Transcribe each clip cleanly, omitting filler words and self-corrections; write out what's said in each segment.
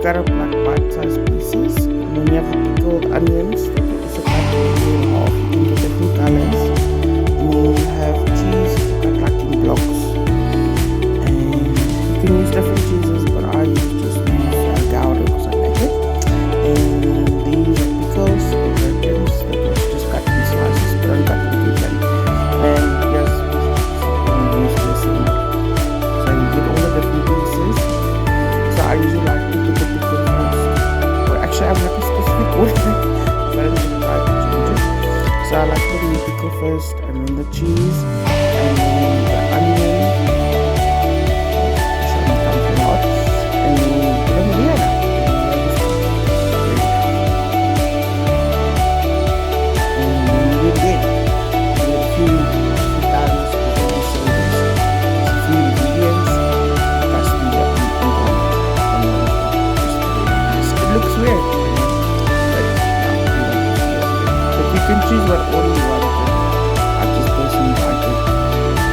cut up like bite-sized pieces, and then you have the pickled onions that you also cut in half in the different colors, and then you have cheese cut like in blocks, and you can use different cheeses, but I just use Gouda because I like it. And these are pickles, the gherkins that was just cut in slices, but I'm cutting too thin. And yes, you use this, so you get all the different pieces. So I usually like to put the pickle first. Or actually I have like a specific order, but I didn't try to change it. So I like putting the pickle first, and then the cheese, and then the onion. Show me something out. And then yeah. And you get a few times before you serve this. It's a few ingredients. That's the it looks weird, but if you can choose what order you want, I just personally like it.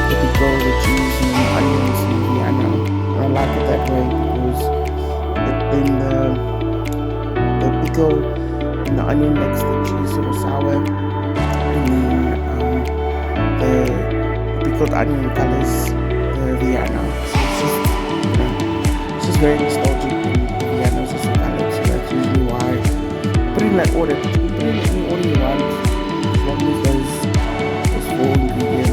The pickle, the cheese, and the onions, and yeah, I like it that way because then the pickle and the onion makes the cheese sort of sour, and then the pickled onion colors the Vienna. So it's just very nostalgic, and the Vienna is also colored, so that's usually why I put it in that order. You can put it in any order you want, as long as those 4 ingredients